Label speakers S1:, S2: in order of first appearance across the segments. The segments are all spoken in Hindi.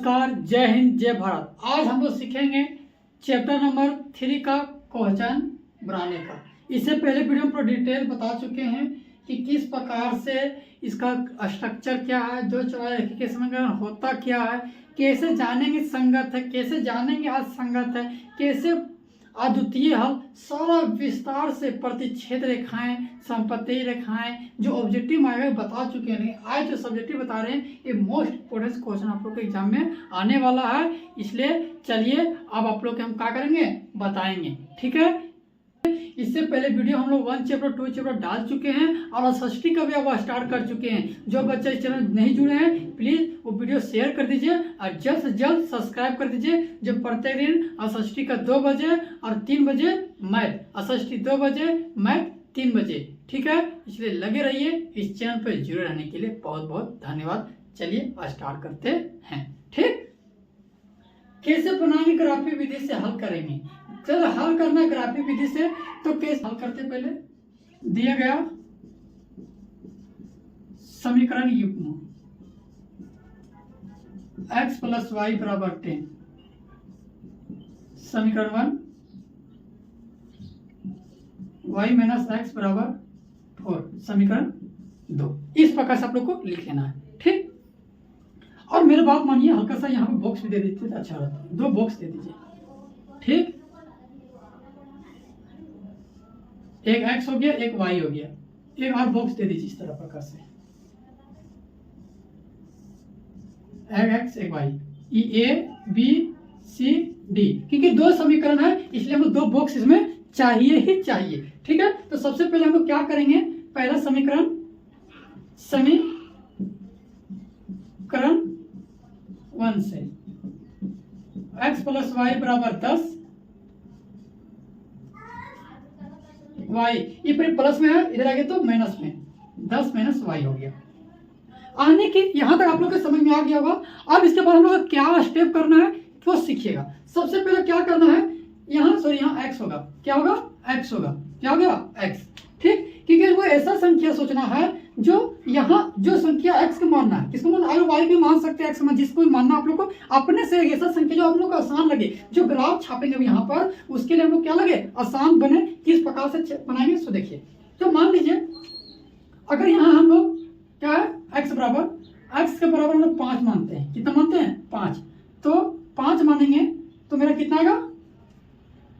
S1: नमस्कार, जय हिंद, जय भारत। आज हम लोग सीखेंगे चैप्टर नंबर 3 का क्वेश्चन बनाने का। इससे पहले वीडियो में पूरा डिटेल बता चुके हैं कि किस प्रकार से इसका स्ट्रक्चर क्या है, जो रेखिकेशन होता क्या है, कैसे जानेंगे संगत है, कैसे जानेंगे असंगत है, कैसे अद्वितीय हल, सारा विस्तार से प्रतिच्छेद रेखाएं, संपत्ति रेखाएं, जो ऑब्जेक्टिव आएगा बता चुके हैं। आज जो सब्जेक्टिव बता रहे हैं ये मोस्ट इम्पोर्टेंट क्वेश्चन आप लोग के एग्जाम में आने वाला है, इसलिए चलिए अब आप लोग हम क्या करेंगे बताएंगे, ठीक है। इससे पहले वीडियो हम लोग 1 चैप्टर 2 चैप्टर डाल चुके हैं और षष्ठी का भी अब स्टार्ट कर चुके हैं। जो बच्चे इस चैनल नहीं जुड़े हैं प्लीज वो वीडियो शेयर कर दीजिए और जल्द से जल्द सब्सक्राइब कर दीजिए। जो प्रत्येक दिन षष्ठी का 2 बजे और 3 बजे मैथ, षष्ठी 2 बजे मैथ 3 बजे, ठीक है। इसलिए लगे रहिए इस चैनल पर जुड़े रहने के लिए बहुत बहुत धन्यवाद। चलिए स्टार्ट करते हैं, ठीक। कैसे बनाएंगे ग्राफी विधि से हल करेंगे। चलो हल करना ग्राफी विधि से, तो कैसे हल करते पहले दिया गया समीकरण युग्म x + y = 10, समीकरण 1 y - x = 4, समीकरण 2। इस प्रकार से आप लोग को लिख लेना है, ठीक। और मेरी बात मानिए, हल्का सा यहाँ पे बॉक्स भी दे दीजिए, अच्छा रहता है। 2 बॉक्स दे दीजिए, ठीक। एक x हो गया, एक y हो गया, एक और बॉक्स दे दीजिए इस तरह प्रकार से, एक x एक y, ये a b c d, क्योंकि 2 समीकरण है इसलिए हम 2 बॉक्स इसमें चाहिए ही चाहिए, ठीक है। तो सबसे पहले हम लोग क्या करेंगे, पहला समीकरण 1 से x + y = 10, y ये फिर प्लस में है, इधर आ गया तो माइनस में, 10 - y हो गया। आने की यहाँ तक आप लोग को समझ में आ गया होगा। अब इसके बाद हम लोग को क्या स्टेप करना है वो सीखिएगा। सबसे पहले क्या करना है, यहाँ x होगा, क्या होगा, x होगा, क्या हो गया x, ठीक। क्योंकि वो ऐसा संख्या सोचना है जो यहाँ जो संख्या x को मानना है, किसको मानना है, y भी मान सकते हैं, x मान जिसको भी मानना आप लोग को अपने से ऐसा संख्या जो आप लोग को आसान लगे। जो ग्राफ छापेंगे यहाँ पर उसके लिए हम लोग क्या लगे, आसान बने, किस प्रकार से बनाएंगे सो देखिए। तो मान लीजिए अगर यहाँ हम लोग क्या है x के बराबर हम लोग 5 मानते हैं, कितना मानते हैं 5, तो 5 मानेंगे तो मेरा कितना आएगा,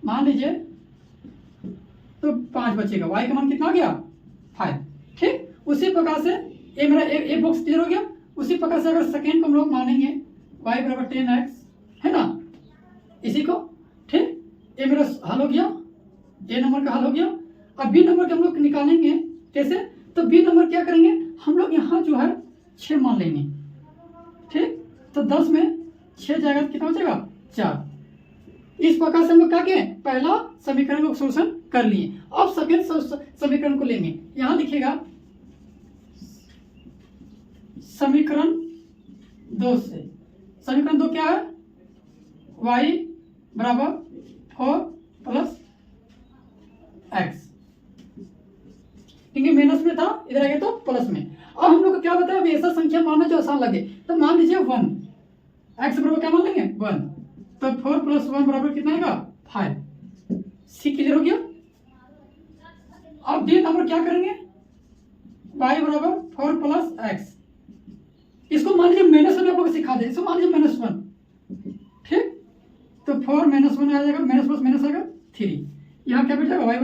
S1: मान लीजिए तो 5 बचेगा, y का मान कितना आ गया 5, ठीक। उसी प्रकार से ये मेरा एक बॉक्स क्लियर हो गया। उसी प्रकार से अगर सेकेंड को हम लोग मानेंगे y = 10x, है ना, इसी को, ठीक। ये मेरा हल हो गया, ए नंबर का हल हो गया। अब बी नंबर के हम लोग निकालेंगे, कैसे, तो बी नंबर क्या करेंगे हम लोग यहाँ जो है 6 मान लेंगे, ठीक। तो 10 में 6 जाएगा तो कितना बचेगा 4। इस प्रकार से हम लोग क्या किए, पहला समीकरण को सोल्यूशन कर लिए। अब सेकेंड समीकरण को लेंगे, यहाँ लिखिएगा समीकरण 2 से, समीकरण 2 क्या है, y = 4 + x, क्योंकि माइनस में था, इधर आ गया तो प्लस में। अब हम लोग को क्या बताया, अभी ऐसा संख्या मानना जो आसान लगे। तो मान लीजिए 1, x बराबर क्या मान लेंगे 1, तो 4 + 1 बराबर कितना आएगा 5। सी क्लियर हो गया। अब डी नंबर क्या करेंगे, y = 4 + x, इसको मान लीजिए माइनस में आप लोग सिखा दे, इसको मान लीजिए -1, ठीक। तो 4 - 1 आ जाएगा, माइनस प्लस माइनस आएगा 3, यहाँ क्या बैठ जाएगा y =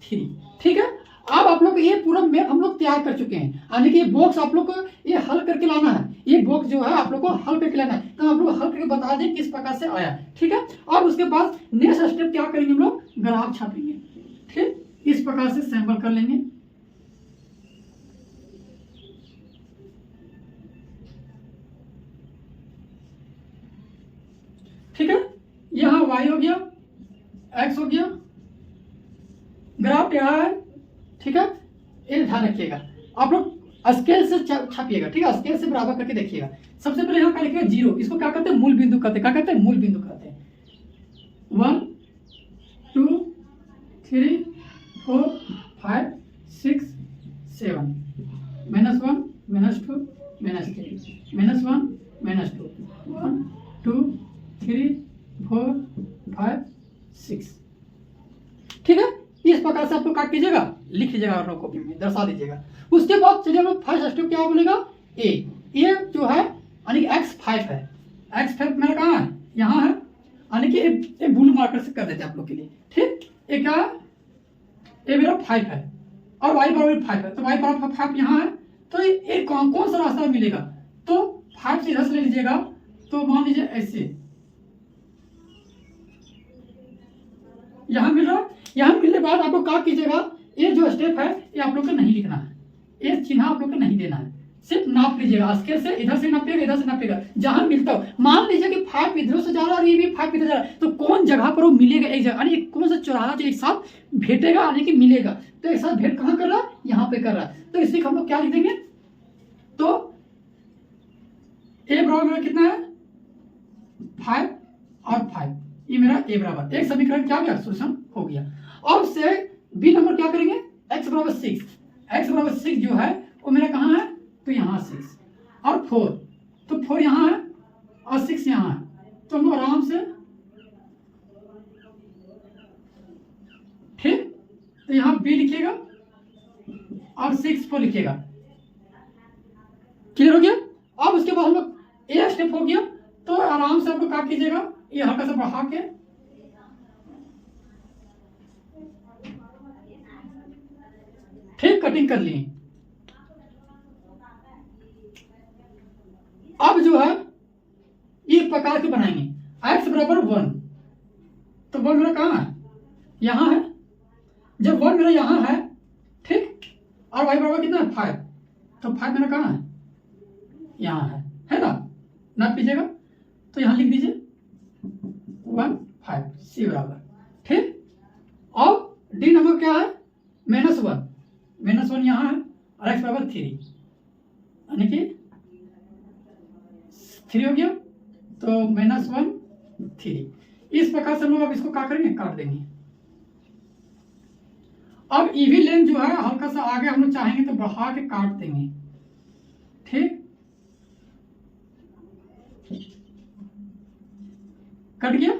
S1: 3, ठीक है। अब आप लोग ये पूरा मैप हम लोग तैयार कर चुके हैं, यानी कि ये बॉक्स आप लोग को ये हल करके लाना है, ये बॉक्स जो है आप लोग को हल करके लाना है। तो आप लोग हल करके बता दें किस प्रकार से आया, ठीक है। और उसके बाद नेक्स्ट स्टेप क्या करेंगे, हम लोग ग्राफ छापेंगे, ठीक। इस प्रकार से सैंपल कर लेंगे, ठीक है। यहाँ y हो गया, x हो गया, ग्राफ यहाँ है, ठीक है। ये ध्यान रखिएगा, आप लोग स्केल से छापिएगा, ठीक है, स्केल से बराबर करके देखिएगा। सबसे पहले यहाँ क्या लिखिएगा 0, इसको क्या कहते हैं, मूल बिंदु कहते हैं, क्या कहते हैं, मूल बिंदु कहते हैं। 1 2 3 4 5 6 7, -1 -2 -3 -1 -2 1 4 5 6। ठीक है, इस प्रकार से आप लोग काट कीजिएगा, लिख लीजिएगा आप लोग कॉपी में, दर्शा दीजिएगा। उसके बाद चलिए हम लोग फर्स्ट स्टेप क्या बोलेगा, ए जो है यानी कि x5 है, x5 मेरा कहाँ है, यहाँ है, यानी कि एक ब्लू मार्कर से कर देते हैं आप लोग के लिए। ठीक, ये क्या है, ये मेरा 5 है और y बराबर 5 है, तो y बराबर 5 यहाँ है, तो ये कौन सा रास्ता मिलेगा, तो 5 से इधर से ले लीजिएगा, तो मान लीजिए ऐसे यहाँ मिल रहा है। यहाँ मिलने के बाद आपको क्या कीजिएगा, ये जो स्टेप है ये आप लोग को नहीं लिखना है, ये चिन्ह आप लोग को नहीं देना है, सिर्फ नाप लीजिएगा, स्केल से इधर से नापिएगा, इधर से नापिएगा, जहां मिलता हो। मान लीजिए कि 5 इधर से जा रहा है और ये भी 5 इधर जा रहा है, तो कौन जगह पर वो मिलेगा, एक जगह यानी कौन सा चौराहा जो एक साथ भेटेगा यानी कि मिलेगा, तो एक साथ भेंट कहाँ कर रहा है, यहाँ पे कर रहा है, तो इसी को हम लोग क्या लिख देंगे, तो ए बराबर मेरा कितना है 5 और 5, ये मेरा ए बराबर, एक समीकरण क्या गया, सोल्यूशन हो गया। अब से बी नंबर क्या करेंगे, x बराबर 6, x बराबर 6 जो है वो मेरा कहाँ है, तो यहाँ 6 और 4, तो 4 यहाँ है और 6 यहाँ है, तो हम लोग आराम से, ठीक, तो यहाँ b लिखिएगा और 6 4 लिखिएगा, क्लियर हो गया। अब उसके बाद हम लोग ए स्टेप हो गया, तो आराम से आपको क्या कीजिएगा, ये हल्का सा बढ़ा के ठीक कटिंग कर लिए। अब जो है ये प्रकार के बनाएंगे, x बराबर 1, तो 1 मेरा कहाँ है, यहाँ है, जब 1 मेरा यहाँ है, ठीक, और y बराबर कितना है 5, तो 5 मेरा कहाँ है, यहाँ है ना, नाप लीजिएगा, तो यहाँ लिख दीजिए 1 5 c बराबर, ठीक। और डी नंबर क्या है, -1 यहाँ है और x बराबर 3, यानी कि 3 हो गया, तो -1 3। इस प्रकार से हम लोग अब इसको क्या करेंगे, काट देंगे। अब ईवी लेंथ जो है हल्का सा आगे हम लोग चाहेंगे तो बढ़ा के काट देंगे, ठीक, कट गया।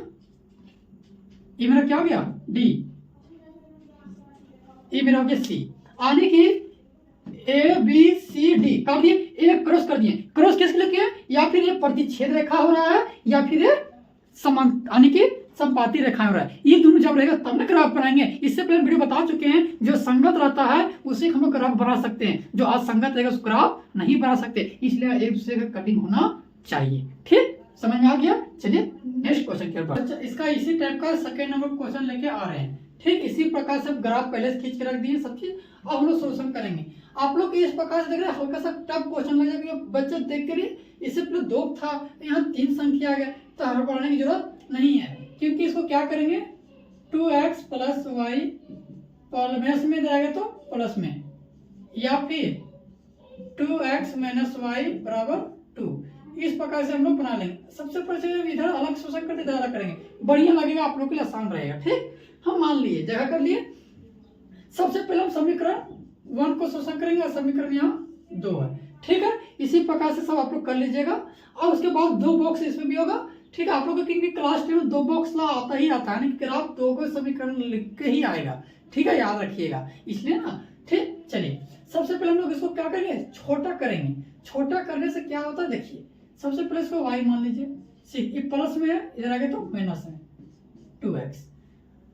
S1: ये मेरा क्या हो गया, डी, ये मेरा हो गया सी, यानी कि ए बी सी डी काट दिए, एक क्रॉस कर दिए, क्रॉस किसके लिए किया, या फिर ये प्रतिच्छेद रेखा हो रहा है या फिर ये समान यानी कि संपाती रेखा हो रहा है, ये दोनों जब रहेगा तब ना ग्राफ बनाएंगे। इससे पहले वीडियो बता चुके हैं, जो संगत रहता है उसी हम लोग ग्राफ बना सकते हैं, जो असंगत रहेगा उस ग्राफ नहीं बना सकते, इसलिए एक दूसरे का कटिंग होना चाहिए, ठीक, समझ में आ गया। चलिए नेक्स्ट क्वेश्चन की ओर, अच्छा इसका इसी टाइप का सेकंड नंबर क्वेश्चन लेके आ रहे हैं, ठीक, इसी प्रकार से ग्राफ पहले से खींच के रख दिए सब चीज, अब हम लोग सोल्यूशन करेंगे। आप लोग इस प्रकार से देख रहे हैं, हल्का सा टफ क्वेश्चन लग जाएगा, बच्चे देख कर इससे पहले 2 था, यहाँ 3 संख्या आ गया, तो हड़बड़ाने की जरूरत नहीं है, क्योंकि इसको क्या करेंगे, 2x + y माइनस में जाएगा तो प्लस में, या फिर 2x - y = 2, इस प्रकार से हम लोग बना लेंगे। सबसे पहले इधर अलग शोषण करते, इधर अलग करेंगे, बढ़िया लगेगा, आप लोग के लिए आसान रहेगा, ठीक। हम मान लिए जगह कर लिए, सबसे पहले हम समीकरण 1 को शोषण करेंगे और समीकरण यहाँ 2 है, ठीक है। इसी प्रकार से सब आप लोग कर लीजिएगा, और उसके बाद 2 बॉक्स इसमें भी होगा, ठीक है। आप लोग क्योंकि क्लास 10 में 2 बॉक्स ला आता ही आता है, यानी कि आप 2 को समीकरण लिख के ही आएगा, ठीक है, याद रखिएगा, इसलिए ना, ठीक। चलिए सबसे पहले हम लोग इसको क्या करेंगे, छोटा करेंगे। छोटा करने से क्या होता है, देखिए सबसे पहले इसको y मान लीजिए, ये प्लस में है, इधर आगे तो माइनस में 2x,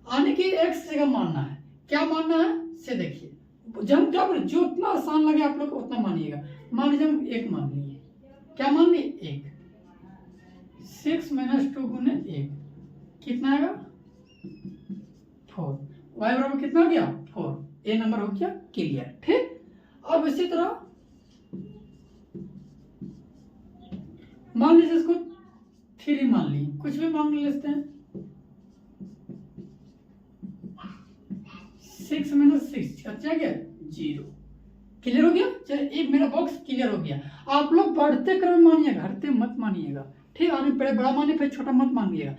S1: आने की x जगह मानना है, क्या मानना है से देखिए, जब जो उतना आसान लगे आप लोग को उतना मानिएगा। मान लीजिए हम 1 मान लिए, क्या मान लिए 1, 6 - 2 × 1 कितना आएगा 4, y बराबर कितना हो गया 4, ए नंबर हो गया क्लियर, ठीक। अब इसी तरह मान लीजिए इसको 3 मान ली, कुछ भी मान लेते हैं, 6 - 6 अच्छा गया 0, क्लियर हो गया। चलिए एक मेरा बॉक्स क्लियर हो गया। आप लोग बढ़ते क्रम में मानिएगा, घटते मत मानिएगा, ठीक। आदमी पहले बड़ा मानिए फिर छोटा मत मानिएगा,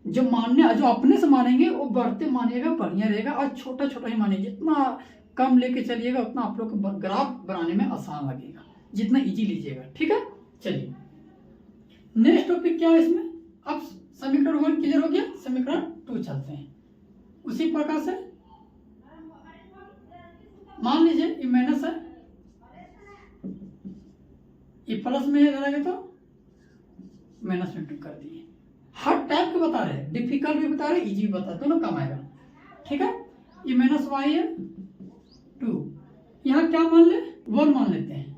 S1: जो अपने से मानेंगे वो बढ़ते मानिएगा, बढ़िया रहेगा, और छोटा छोटा ही मानिए, जितना कम लेके चलिएगा उतना आप लोग को ग्राफ बनाने में आसान लगेगा, जितना इजी लीजिएगा, ठीक है। चलिए नेक्स्ट टॉपिक क्या है इसमें, अब समीकरण 1 क्लियर हो गया, समीकरण 2 चलते हैं। उसी प्रकार से मान लीजिए ये माइनस है, ये प्लस में रहेगा तो माइनस में 2 कर दिए। हर टाइप के बता रहे हैं, डिफिकल्ट भी बता रहे, इजी भी बता रहे, दोनों काम आएगा। ठीक है, ये माइनस वाई है 2, यहाँ क्या मान ले 1 मान लेते हैं,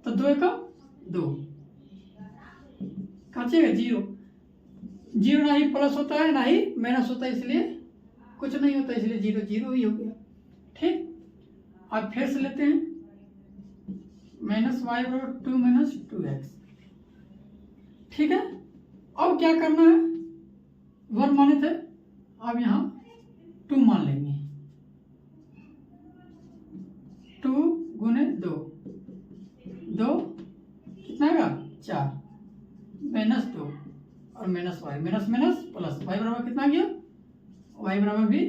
S1: तो 2 का 2 बचेगा 0। 0 ना ही प्लस होता है ना ही माइनस होता है, इसलिए कुछ नहीं होता, इसलिए 0 0 ही हो गया। ठीक, अब फिर से लेते हैं माइनस वाई बराबर 2 माइनस 2x। ठीक है, अब क्या करना है, 1 माने थे, अब यहाँ 2 मान लेंगे, 2 गुने 2, 2 कितना आएगा 4, माइनस 2 और minus y, minus minus plus, y बराबर कितना आ गया, वाई बराबर भी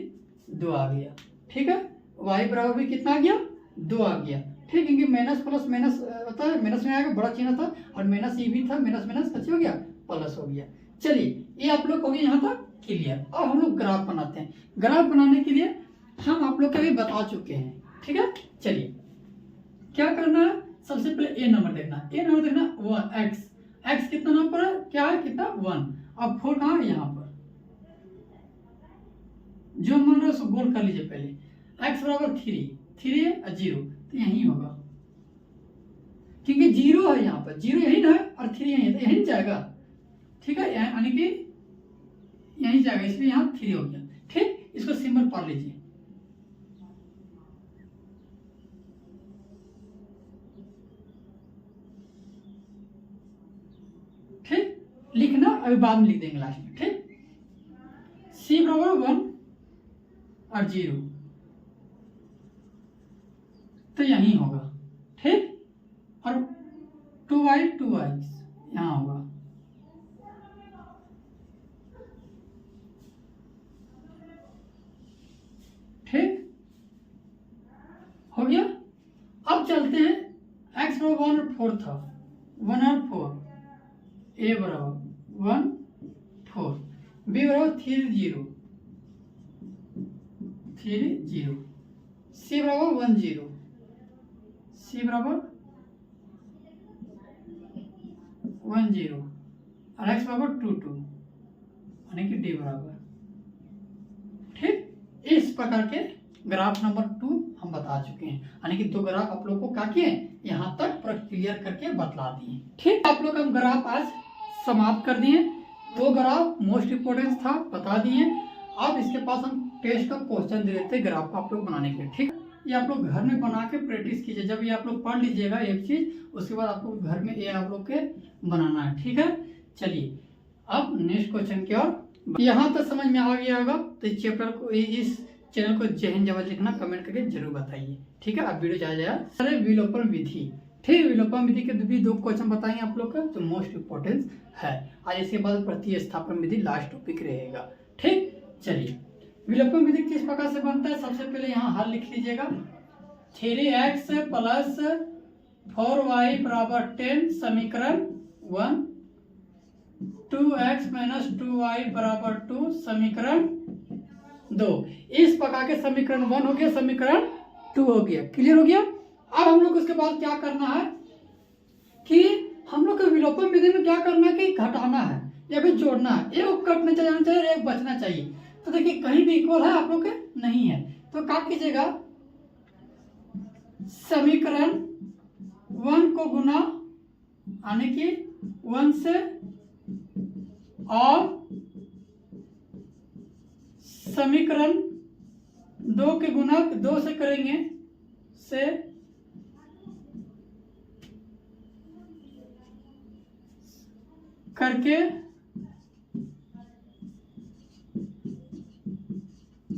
S1: 2 आ गया। ठीक है, वाई बराबर भी कितना आ गया 2 आ गया। ठीक, क्योंकि माइनस प्लस माइनस होता है, माइनस में आएगा, बड़ा चिन्ह था, और माइनस ये भी था, माइनस माइनस कैसे हो गया प्लस हो गया। चलिए, ये आप लोग हो गया यहाँ तक क्लियर। अब हम लोग ग्राफ बनाते हैं। ग्राफ बनाने के लिए हम आप लोग को भी बता चुके हैं। ठीक है, चलिए क्या करना है, सबसे पहले ए नंबर देखना, ए नंबर देखना 1 एक्स कितना नंबर है, क्या है कितना 1। अब 4 कहाँ है, यहाँ पर जो मान रहे हो उसको गोल कर लीजिए पहले। एक्स बराबर 3 है और 0, तो यही होगा, क्योंकि 0 है यहाँ पर, 0 यही ना है और 3 यही है, तो यही जाएगा। ठीक है, यानी कि यही जाएगा, इसलिए यहाँ 3 हो गया। ठीक, इसको सिंबल पढ़ लीजिए। ठीक, लिखना अभी बाद में लिख देंगे लास्ट में। ठीक, c बराबर 1 और 0, तो यही होगा। ठीक, और 2y 2x यहाँ होगा। ठीक, हो गया। अब चलते हैं, x बराबर 1 और 4 था, 1 और 4, a बराबर 1 4, b बराबर 3 0 3 0, c बराबर 1 0, c बराबर 1 0 और x बराबर 2 2, यानी कि d बराबर। ठीक, इस प्रकार के ग्राफ नंबर 2 हम बता चुके हैं, यानी कि 2 ग्राफ आप लोग को क्या किए यहाँ तक पूरा क्लियर करके बतला दिए। ठीक, आप लोग हम ग्राफ आज समाप्त कर दिए। वो ग्राफ मोस्ट इम्पोर्टेंट था, बता दिए। अब इसके पास हम टेस्ट का क्वेश्चन दे देते ग्राफ आप लोग बनाने के लिए। ठीक, ये आप लोग घर में बना के प्रैक्टिस कीजिए। जब ये आप लोग पढ़ लीजिएगा एक चीज, उसके बाद आप लोग घर में ये आप लोग के बनाना है। ठीक है, चलिए अब नेक्स्ट क्वेश्चन की ओर। यहाँ तक समझ में आ गया होगा तो इस चैप्टर को, इस चैनल को जय हिंद जय भारत लिखना कमेंट करके जरूर बताइए। ठीक है, अब वीडियो चाहे जाए सारे विलोपन विधि। ठीक, विलोपन विधि के भी 2 क्वेश्चन बताएंगे आप लोग का, तो मोस्ट इम्पोर्टेंट है। आज इसके बाद प्रतिस्थापन विधि लास्ट टॉपिक रहेगा। ठीक, चलिए विलोपन विधि किस प्रकार से बनता है, सबसे पहले यहाँ हल लिख लीजिएगा। 3x प्लस 4y बराबर 10 समीकरण 1, 2x माइनस 2y बराबर 2 समीकरण 2। इस प्रकार के समीकरण 1 हो गया, समीकरण 2 हो गया। क्लियर हो गया। अब हम लोग उसके बाद क्या करना है कि हम लोग को विलोपन विधि में क्या करना है कि घटाना है या फिर जोड़ना है। एक कटना जाना चाहिए, एक बचना चाहिए। तो देखिए कहीं भी इक्वल है आप लोग के नहीं है, तो क्या कीजिएगा, समीकरण 1 को गुना यानी कि 1 से, और समीकरण 2 के गुना 2 से करेंगे, से करके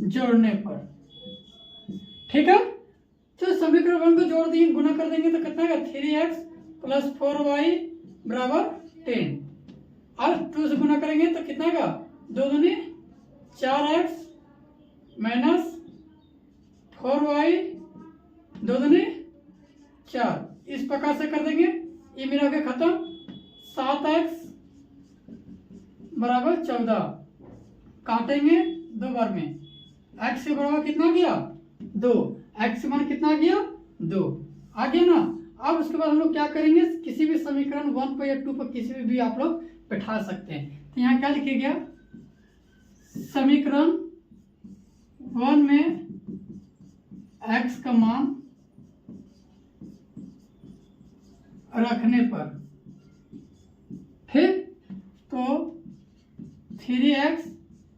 S1: जोड़ने पर। ठीक है, तो समीकरण 1 को जोड़ दिए, गुना कर देंगे तो कितना है 3x प्लस 4y बराबर 10, और 2 से गुना करेंगे तो कितना का 2 दूनी 4x माइनस 4y 2 दूनी 4। इस प्रकार से कर देंगे, ये मेरा हो गया खत्म। 7x बराबर 14 काटेंगे 2 बार में, x के बराबर कितना गया 2, x का मान कितना गया 2 आ गया ना। अब उसके बाद हम लोग क्या करेंगे, किसी भी समीकरण 1 पर या 2 पर किसी भी आप लोग बैठा सकते हैं। तो यहाँ क्या लिखे गया, समीकरण 1 में x का मान रखने पर, ठीक, तो 3x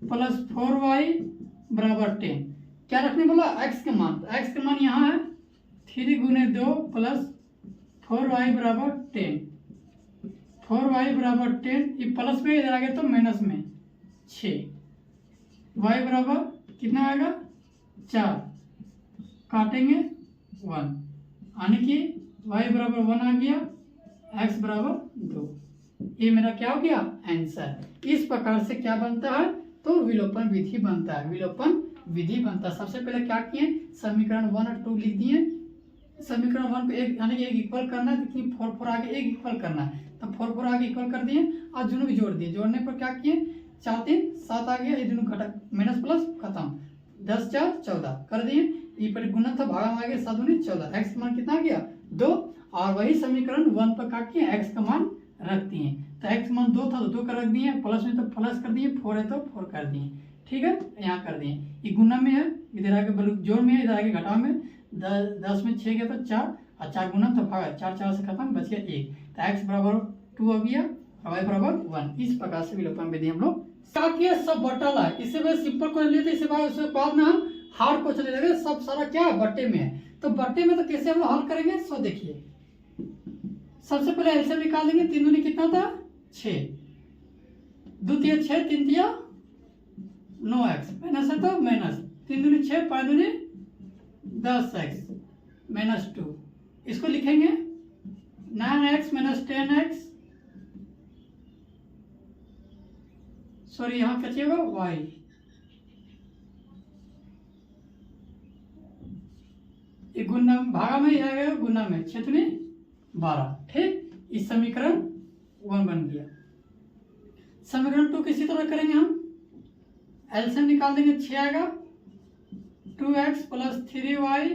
S1: प्लस 4y बराबर 10, क्या रखने बोला x का मान, तो x का मान यहाँ है 3 गुने 2 प्लस 4y बराबर 10, 4y बराबर 10, ये प्लस में इधर आ गया तो माइनस में 6, y बराबर कितना आएगा 4, काटेंगे 1, यानी कि y बराबर 1 आ गया, x बराबर 2। ये मेरा क्या हो गया आंसर। इस प्रकार से क्या बनता है, तो विलोपन विधि बनता है, विलोपन विधि बनता है। सबसे पहले क्या किए, समीकरण 1 और 2 लिख दिए, समीकरण 1 को एक यानी कि एक इक्वल करना है, तो 4 4 आगे एक इक्वल करना है, तो 4 4 आगे इक्वल कर दिए और दोनों को जोड़ दिए, जोड़ने पर क्या किए 4 3 7 आ गया, ये दोनों घटक माइनस प्लस खत्म, 10 4 14 कर दिए, ये पर गुणन था भागा में आ गया 7 दूनी 14, x का मान कितना आ गया 2, और वही समीकरण 1 पर क्या किए x का मान रख दिए, तो x का मान 2 था तो 2 का रख दिए, प्लस में तो प्लस कर दिए, 4 है तो 4 कर दिए, ठीक है, यहाँ कर दिए, ये गुना में है, इधर आगे बलू जोड़ में है, इधर आगे घटाव में, 10 में 6 गया तो 4 और 4 गुना तो भागा, 4 4 से खत्म, बच गया 1, तो x बराबर 2 हो गया और y बराबर 1। इस प्रकार से विलोपन विधि हम लोग क्या किया, सब बटा ला, इससे मैं सिंपल क्वेश्चन लेते, इससे बाद में हम हार्ड क्वेश्चन ले लेंगे, सब सारा क्या है बट्टे में है, तो बट्टे में तो कैसे हम हल करेंगे, सो देखिए, सबसे पहले एलसीएम निकाल देंगे, 3 दूनी कितना था 6, 2 तिया 6 3 तिया 9x, माइनस है तो माइनस, 3 दूनी 6 5 दूनी 10x माइनस 2, इसको लिखेंगे 9x माइनस 10x, सॉरी यहाँ क्या चाहिए y, ये गुना भागा में ही आएगा, गुना में 6 दूनी 12, ठीक, इस समीकरण 1 बन गया। समीकरण 2 किसी तरह करेंगे हम, एलसीएम निकाल देंगे, 6 आएगा, 2x प्लस 3y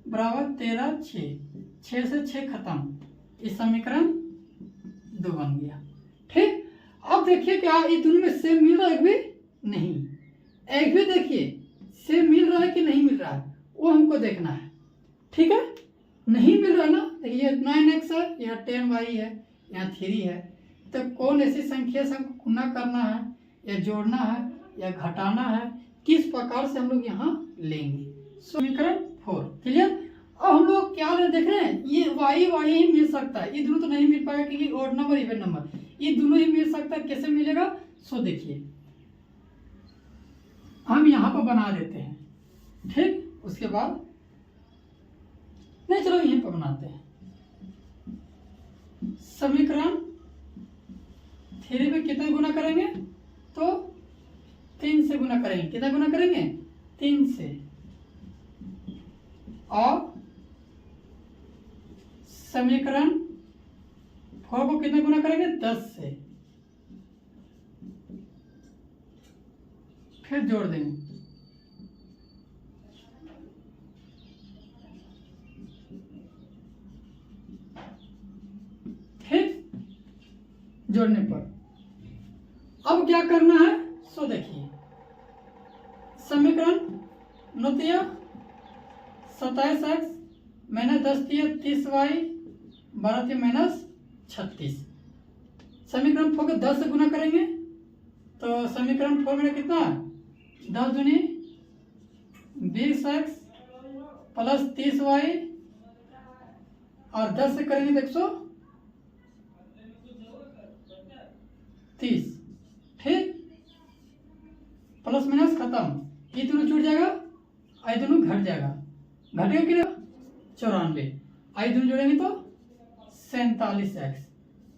S1: बराबर 13, 6 से 6 खत्म, इस समीकरण 2 बन गया, ठीक। अब देखिए क्या ये दोनों में सेम मिल रहा है, एक भी नहीं, एक भी देखिए सेम मिल रहा है कि नहीं मिल रहा है, वो हमको देखना है, ठीक है, नहीं मिल रहा ना, देखिए 9x है, यहाँ 10y है, यहाँ 3 है, तो कौन ऐसी संख्या से हमको गुना करना है या जोड़ना है या घटाना है, किस प्रकार से हम लोग यहाँ लेंगे, समीकरण 4 क्लियर। अब हम लोग क्या देख रहे हैं, ये y ही मिल सकता है, ये दोनों तो नहीं मिल पाएगा क्योंकि ऑड नंबर इवन नंबर, ये दोनों ही मिल सकता है, कैसे मिलेगा, सो देखिए हम यहाँ पर बना देते हैं, ठीक, उसके बाद नहीं चलो यहीं पर बनाते हैं, समीकरण 3 में कितना गुना करेंगे, तो 3 से गुना करेंगे, कितना गुना करेंगे 3 से, और समीकरण 4 को कितना गुना करेंगे 10 से, फिर जोड़ देंगे, ठीक, जोड़ने पर अब क्या करना है, सो देखिए समीकरण 9 तिया 27x माइनस 10 तिया 30y 12 तिया माइनस 36, समीकरण 4 को 10 से गुना करेंगे, तो समीकरण 4 में कितना 10 दूनी 20x प्लस 30y और 10 से करेंगे तो 130, ठीक, प्लस माइनस खत्म, ये दोनों जुड़ जाएगा, आई दोनों घट जाएगा, घटेगा कितना 94, आई दोनों जोड़ेंगे तो 47x,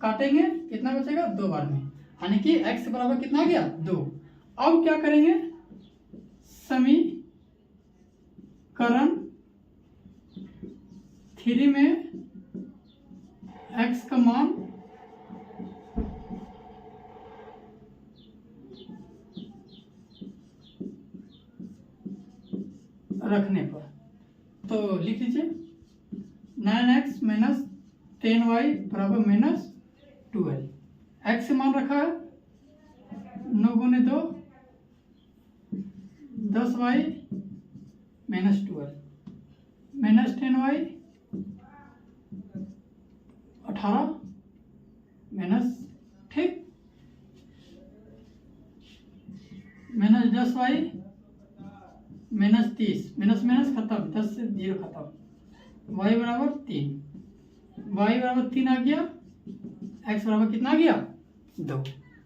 S1: काटेंगे कितना बचेगा 2 बार में, यानी कि x बराबर कितना आ गया 2। अब क्या करेंगे, समीकरण 3 में x का मान रखने पर। तो लिख लीजिए 9x माइनस 10y बराबर माइनस 12। एक्स से मान रखा है 9 गुने 2 10y minus 12 minus 10y 18 minus, ठीक, minus 10y minus 30, minus minus खत्म, 10 से 0 खत्म, y बराबर 3, y बराबर 3 आ गया, x बराबर कितना आ गया 2।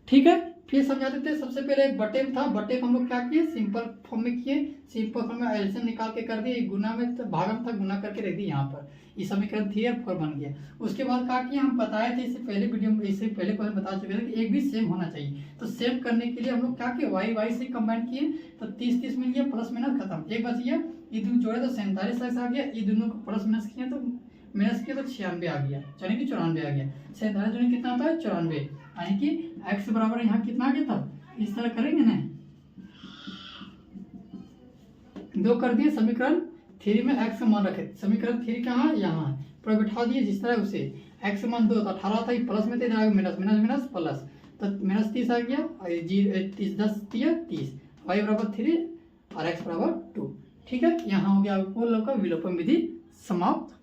S1: ठीक है, फिर समझा देते हैं। सबसे पहले एक बटे में था, बटे को हम लोग क्या किए, सिंपल फॉर्म में किए, सिंपल फॉर्म में एलसीएम निकाल के कर दिए, गुना में तो भागम था, गुना करके रख दिए यहाँ पर, ये समीकरण 3 और 4 बन गया। उसके बाद क्या किया, हम बताए थे इससे पहले वीडियो में, इससे पहले को हम बता चुके थे कि एक भी सेम होना चाहिए। तो सेम करने के लिए हम लोग क्या किए, वाई वाई से कंबाइन किए, तो 30 मिल गया, प्लस माइनस खत्म, एक बच गया, ये दोनों जोड़े तो 47 आ गया, ये दोनों को प्लस माइनस किया तो माइनस किया तो 96 आ गया, यानी कि 94 आ गया। 47 जोड़े कितना होता है 94, यानी कि x बराबर यहाँ कितना आ गया था, इस तरह करेंगे ना, 2 कर दिए, समीकरण 3 में x का मान रखे, समीकरण 3 कहाँ है, यहाँ है, पर बिठा दिए जिस तरह उसे, x मान 2 तो 18 था, प्लस में थे, माइनस माइनस माइनस प्लस, तो माइनस 30 आ गया, और 30 10 30, y बराबर 3 और x बराबर 2। ठीक है, यहाँ हो गया आपको लोग का विलोपन विधि समाप्त।